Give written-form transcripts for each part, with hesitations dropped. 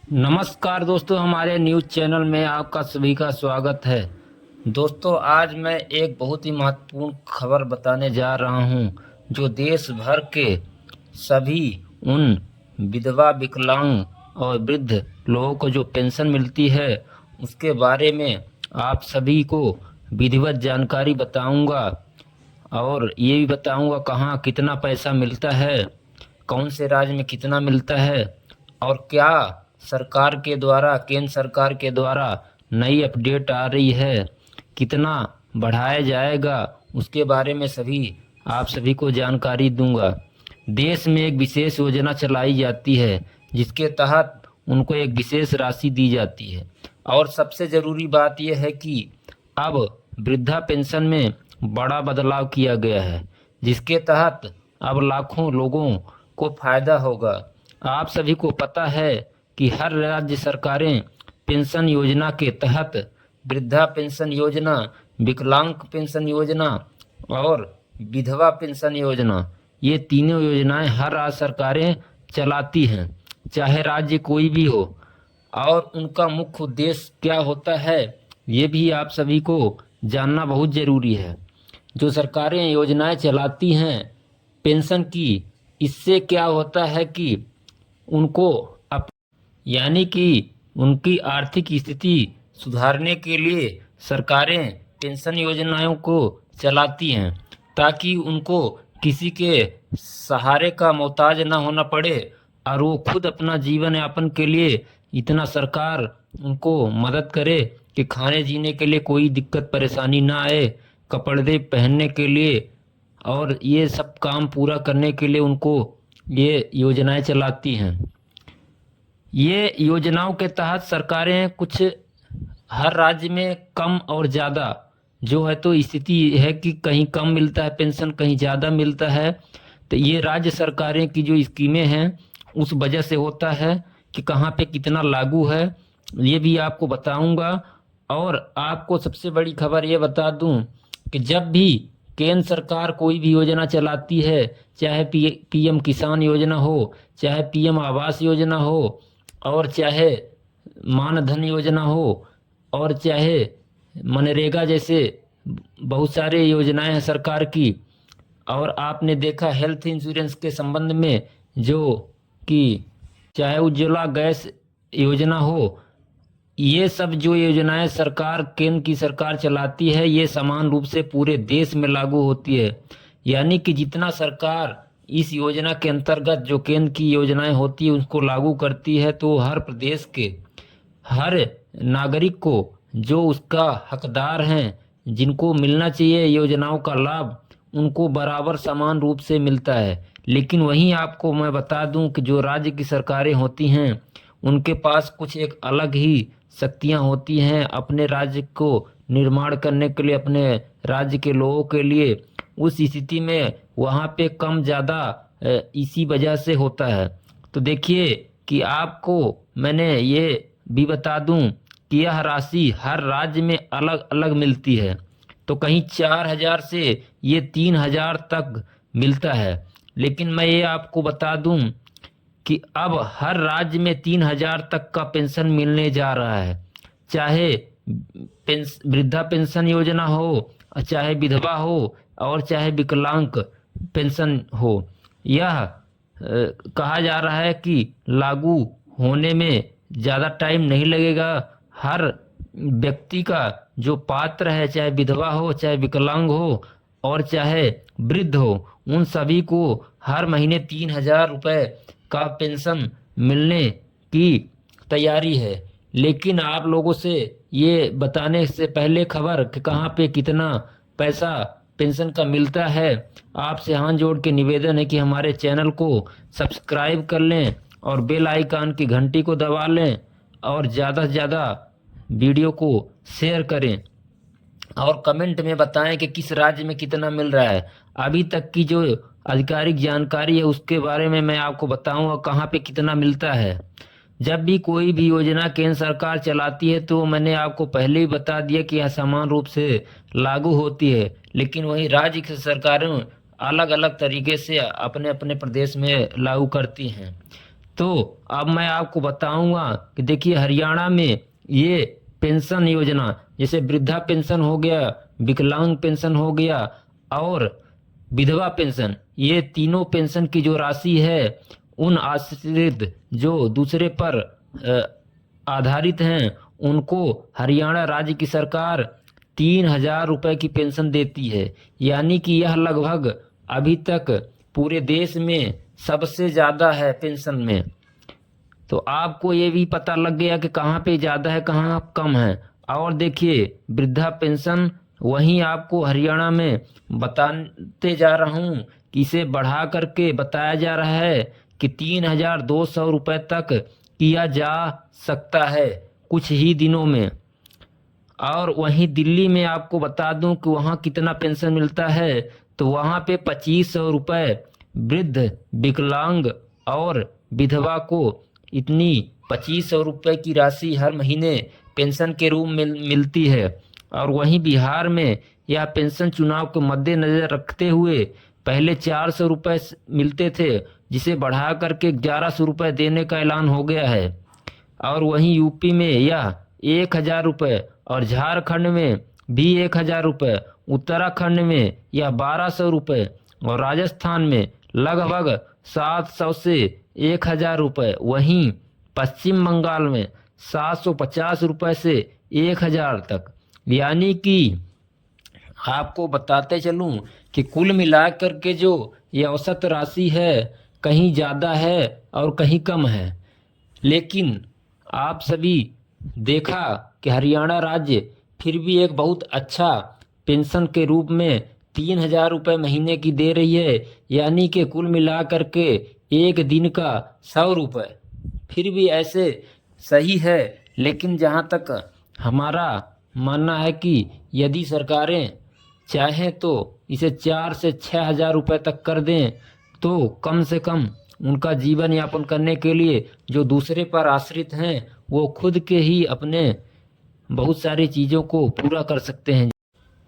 नमस्कार दोस्तों, हमारे न्यूज़ चैनल में आपका सभी का स्वागत है। दोस्तों, आज मैं एक बहुत ही महत्वपूर्ण खबर बताने जा रहा हूं, जो देश भर के सभी उन विधवा, विकलांग और वृद्ध लोगों को जो पेंशन मिलती है, उसके बारे में आप सभी को विधिवत जानकारी बताऊंगा। और ये भी बताऊंगा कहाँ कितना पैसा मिलता है, कौन से राज्य में कितना मिलता है, और क्या सरकार के द्वारा, केंद्र सरकार के द्वारा नई अपडेट आ रही है, कितना बढ़ाया जाएगा, उसके बारे में सभी आप सभी को जानकारी दूंगा। देश में एक विशेष योजना चलाई जाती है, जिसके तहत उनको एक विशेष राशि दी जाती है। और सबसे ज़रूरी बात यह है कि अब वृद्धा पेंशन में बड़ा बदलाव किया गया है, जिसके तहत अब लाखों लोगों को फायदा होगा। आप सभी को पता है कि हर राज्य सरकारें पेंशन योजना के तहत वृद्धा पेंशन योजना, विकलांग पेंशन योजना और विधवा पेंशन योजना, ये तीनों योजनाएं हर राज्य सरकारें चलाती हैं, चाहे राज्य कोई भी हो। और उनका मुख्य उद्देश्य क्या होता है, ये भी आप सभी को जानना बहुत ज़रूरी है। जो सरकारें योजनाएं चलाती हैं पेंशन की, इससे क्या होता है कि उनको अप यानी कि उनकी आर्थिक स्थिति सुधारने के लिए सरकारें पेंशन योजनाओं को चलाती हैं, ताकि उनको किसी के सहारे का मोहताज ना होना पड़े और वो खुद अपना जीवन यापन के लिए इतना सरकार उनको मदद करे कि खाने जीने के लिए कोई दिक्कत परेशानी ना आए, कपड़े पहनने के लिए और ये सब काम पूरा करने के लिए उनको ये योजनाएं चलाती हैं। ये योजनाओं के तहत सरकारें कुछ हर राज्य में कम और ज़्यादा जो है, तो स्थिति है कि कहीं कम मिलता है पेंशन, कहीं ज़्यादा मिलता है। तो ये राज्य सरकारें की जो स्कीमें हैं उस वजह से होता है कि कहाँ पे कितना लागू है, ये भी आपको बताऊंगा। और आपको सबसे बड़ी खबर ये बता दूं कि जब भी केंद्र सरकार कोई भी योजना चलाती है, चाहे पीएम किसान योजना हो, चाहे पीएम आवास योजना हो, और चाहे मानधन योजना हो, और चाहे मनरेगा जैसे बहुत सारे योजनाएं हैं सरकार की। और आपने देखा हेल्थ इंश्योरेंस के संबंध में, जो कि चाहे उज्ज्वला गैस योजना हो, ये सब जो योजनाएं सरकार, केंद्र की सरकार चलाती है, ये समान रूप से पूरे देश में लागू होती है। यानी कि जितना सरकार इस योजना के अंतर्गत जो केंद्र की योजनाएं होती है उसको लागू करती है, तो हर प्रदेश के हर नागरिक को जो उसका हकदार हैं, जिनको मिलना चाहिए योजनाओं का लाभ, उनको बराबर समान रूप से मिलता है। लेकिन वहीं आपको मैं बता दूं कि जो राज्य की सरकारें होती हैं उनके पास कुछ एक अलग ही शक्तियां होती हैं अपने राज्य को निर्माण करने के लिए, अपने राज्य के लोगों के लिए। उस स्थिति में वहाँ पे कम ज़्यादा इसी वजह से होता है। तो देखिए कि आपको मैंने ये भी बता दूं कि यह राशि हर राज्य में अलग अलग मिलती है। तो कहीं 4,000 से ये 3,000 तक मिलता है। लेकिन मैं ये आपको बता दूं कि अब हर राज्य में 3,000 तक का पेंशन मिलने जा रहा है, चाहे वृद्धा पेंशन योजना हो, चाहे विधवा हो, और चाहे विकलांग पेंशन हो। यह कहा जा रहा है कि लागू होने में ज़्यादा टाइम नहीं लगेगा। हर व्यक्ति का जो पात्र है, चाहे विधवा हो, चाहे विकलांग हो, और चाहे वृद्ध हो, उन सभी को हर महीने 3,000 रुपये का पेंशन मिलने की तैयारी है। लेकिन आप लोगों से ये बताने से पहले खबर कि कहाँ पे कितना पैसा पेंशन का मिलता है, आपसे हाथ जोड़ के निवेदन है कि हमारे चैनल को सब्सक्राइब कर लें और बेल आइकन की घंटी को दबा लें, और ज़्यादा से ज़्यादा वीडियो को शेयर करें, और कमेंट में बताएं कि किस राज्य में कितना मिल रहा है। अभी तक की जो आधिकारिक जानकारी है उसके बारे में मैं आपको बताऊंगा कहाँ पे कितना मिलता है। जब भी कोई भी योजना केंद्र सरकार चलाती है तो मैंने आपको पहले ही बता दिया कि यह समान रूप से लागू होती है, लेकिन वही राज्य की सरकारें अलग अलग तरीके से अपने अपने प्रदेश में लागू करती हैं। तो अब मैं आपको बताऊंगा कि देखिए हरियाणा में ये पेंशन योजना, जैसे वृद्धा पेंशन हो गया, विकलांग पेंशन हो गया और विधवा पेंशन, ये तीनों पेंशन की जो राशि है उन आश्रित जो दूसरे पर आधारित हैं उनको हरियाणा राज्य की सरकार 3,000 रुपये की पेंशन देती है। यानी कि यह लगभग अभी तक पूरे देश में सबसे ज़्यादा है पेंशन में। तो आपको ये भी पता लग गया कि कहाँ पे ज़्यादा है कहाँ कम है। और देखिए वृद्धा पेंशन वहीं आपको हरियाणा में बताते जा रहा हूँ कि इसे बढ़ा करके बताया जा रहा है कि 3,200 रुपये तक किया जा सकता है कुछ ही दिनों में। और वहीं दिल्ली में आपको बता दूं कि वहाँ कितना पेंशन मिलता है, तो वहाँ पे 2,500 रुपये वृद्ध, विकलांग और विधवा को इतनी 2,500 रुपये की राशि हर महीने पेंशन के रूप में मिलती है। और वहीं बिहार में यह पेंशन चुनाव को मद्देनजर रखते हुए पहले 400 रुपये मिलते थे, जिसे बढ़ा करके 1,100 रुपये देने का ऐलान हो गया है। और वहीं यूपी में यह 1,000 रुपये और झारखंड में भी 1,000 रुपये, उत्तराखंड में यह 1,200 रुपये और राजस्थान में लगभग 700 से 1,000 रुपये। वहीं पश्चिम बंगाल में 750 रुपये से 1,000 तक। यानी कि आपको बताते चलूं कि कुल मिलाकर के जो ये औसत राशि है कहीं ज़्यादा है और कहीं कम है। लेकिन आप सभी देखा कि हरियाणा राज्य फिर भी एक बहुत अच्छा पेंशन के रूप में 3,000 रुपये महीने की दे रही है। यानी कि कुल मिला करके एक दिन का 100 रुपये फिर भी ऐसे सही है। लेकिन जहाँ तक हमारा मानना है कि यदि सरकारें चाहें तो इसे 4 से 6,000 रुपये तक कर दें तो कम से कम उनका जीवन यापन करने के लिए जो दूसरे पर आश्रित हैं वो खुद के ही अपने बहुत सारी चीज़ों को पूरा कर सकते हैं।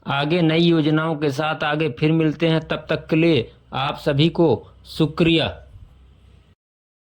आगे नई योजनाओं के साथ आगे फिर मिलते हैं, तब तक के लिए आप सभी को शुक्रिया।